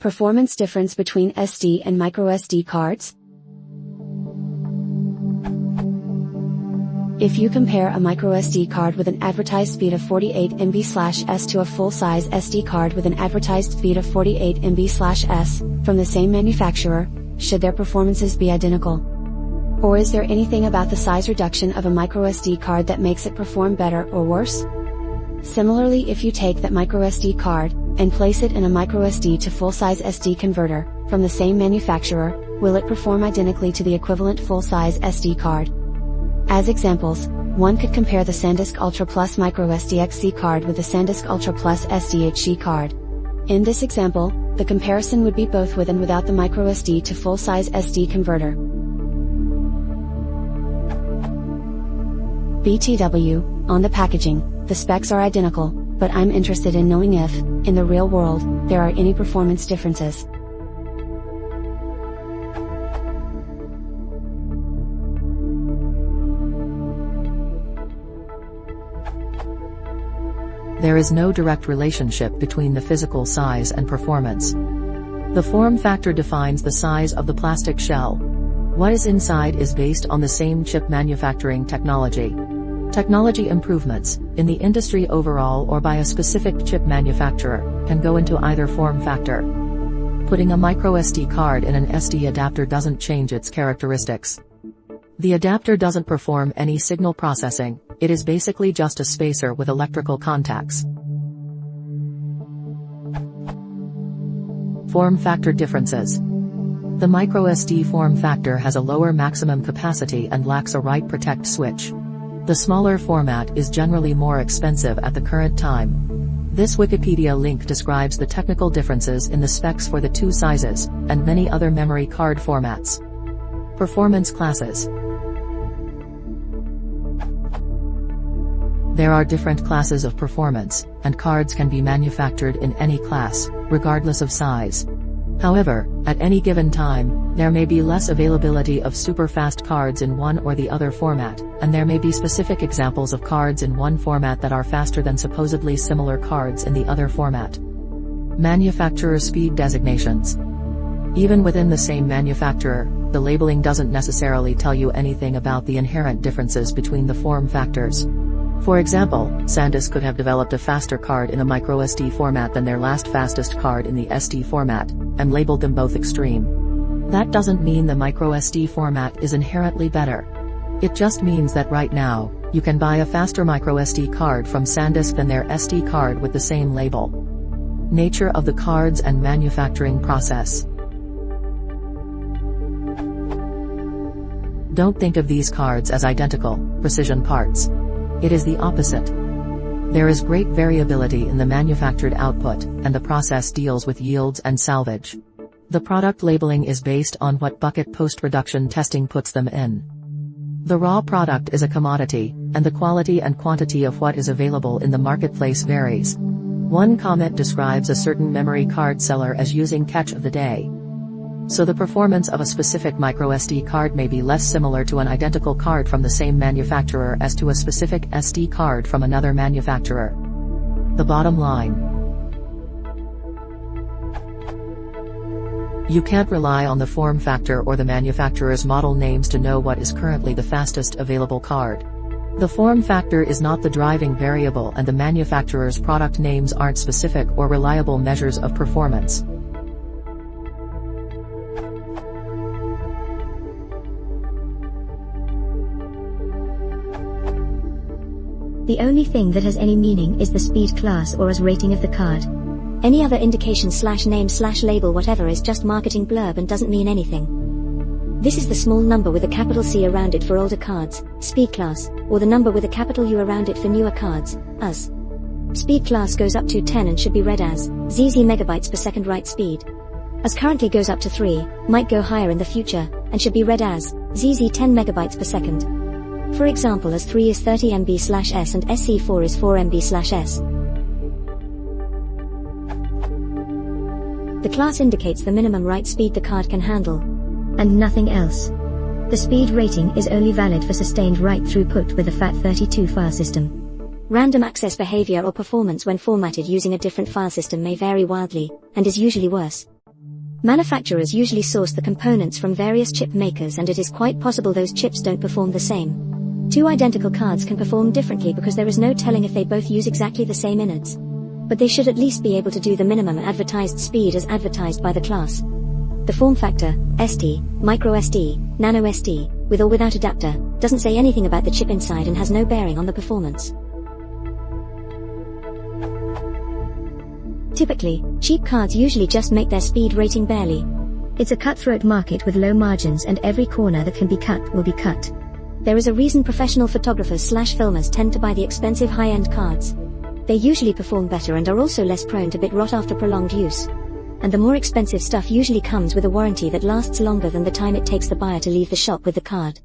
Performance difference between SD and microSD cards? If you compare a microSD card with an advertised speed of 48 MB/s to a full-size SD card with an advertised speed of 48 MB/s, from the same manufacturer, should their performances be identical? Or is there anything about the size reduction of a microSD card that makes it perform better or worse? Similarly, if you take that microSD card, and place it in a microSD to full-size SD converter, from the same manufacturer, will it perform identically to the equivalent full-size SD card? As examples, one could compare the SanDisk Ultra Plus microSD XC card with the SanDisk Ultra Plus SDHC card. In this example, the comparison would be both with and without the microSD to full-size SD converter. BTW, on the packaging, the specs are identical, but I'm interested in knowing if, in the real world, there are any performance differences. There is no direct relationship between the physical size and performance. The form factor defines the size of the plastic shell. What is inside is based on the same chip manufacturing technology. Technology improvements, in the industry overall or by a specific chip manufacturer, can go into either form factor. Putting a microSD card in an SD adapter doesn't change its characteristics. The adapter doesn't perform any signal processing, it is basically just a spacer with electrical contacts. Form factor differences. The microSD form factor has a lower maximum capacity and lacks a write protect switch. The smaller format is generally more expensive at the current time. This Wikipedia link describes the technical differences in the specs for the two sizes, and many other memory card formats. Performance classes. There are different classes of performance, and cards can be manufactured in any class, regardless of size. However, at any given time, there may be less availability of super-fast cards in one or the other format, and there may be specific examples of cards in one format that are faster than supposedly similar cards in the other format. Manufacturer speed designations. Even within the same manufacturer, the labeling doesn't necessarily tell you anything about the inherent differences between the form factors. For example, SanDisk could have developed a faster card in a microSD format than their last fastest card in the SD format, and labeled them both extreme. That doesn't mean the microSD format is inherently better. It just means that right now, you can buy a faster microSD card from SanDisk than their SD card with the same label. Nature of the cards and manufacturing process. Don't think of these cards as identical, precision parts. It is the opposite. There is great variability in the manufactured output, and the process deals with yields and salvage. The product labeling is based on what bucket post-production testing puts them in. The raw product is a commodity, and the quality and quantity of what is available in the marketplace varies. One comment describes a certain memory card seller as using catch of the day. So the performance of a specific microSD card may be less similar to an identical card from the same manufacturer as to a specific SD card from another manufacturer. The bottom line. You can't rely on the form factor or the manufacturer's model names to know what is currently the fastest available card. The form factor is not the driving variable, and the manufacturer's product names aren't specific or reliable measures of performance. The only thing that has any meaning is the speed class or as rating of the card. Any other indication /name /label whatever is just marketing blurb and doesn't mean anything. This is the small number with a capital C around it for older cards, speed class, or the number with a capital U around it for newer cards, US. Speed class goes up to 10 and should be read as ZZ megabytes per second write speed. As currently goes up to 3, might go higher in the future, and should be read as ZZ 10 megabytes per second. For example, as 3 is 30 MB/s and SC4 is 4 MB/s. The class indicates the minimum write speed the card can handle, and nothing else. The speed rating is only valid for sustained write throughput with a FAT32 file system. Random access behavior or performance when formatted using a different file system may vary wildly, and is usually worse. Manufacturers usually source the components from various chip makers, and it is quite possible those chips don't perform the same. Two identical cards can perform differently because there is no telling if they both use exactly the same innards. But they should at least be able to do the minimum advertised speed as advertised by the class. The form factor, SD, MicroSD, Nano SD, with or without adapter, doesn't say anything about the chip inside and has no bearing on the performance. Typically, cheap cards usually just make their speed rating barely. It's a cutthroat market with low margins, and every corner that can be cut will be cut. There is a reason professional photographers/filmers tend to buy the expensive high-end cards. They usually perform better and are also less prone to bit rot after prolonged use. And the more expensive stuff usually comes with a warranty that lasts longer than the time it takes the buyer to leave the shop with the card.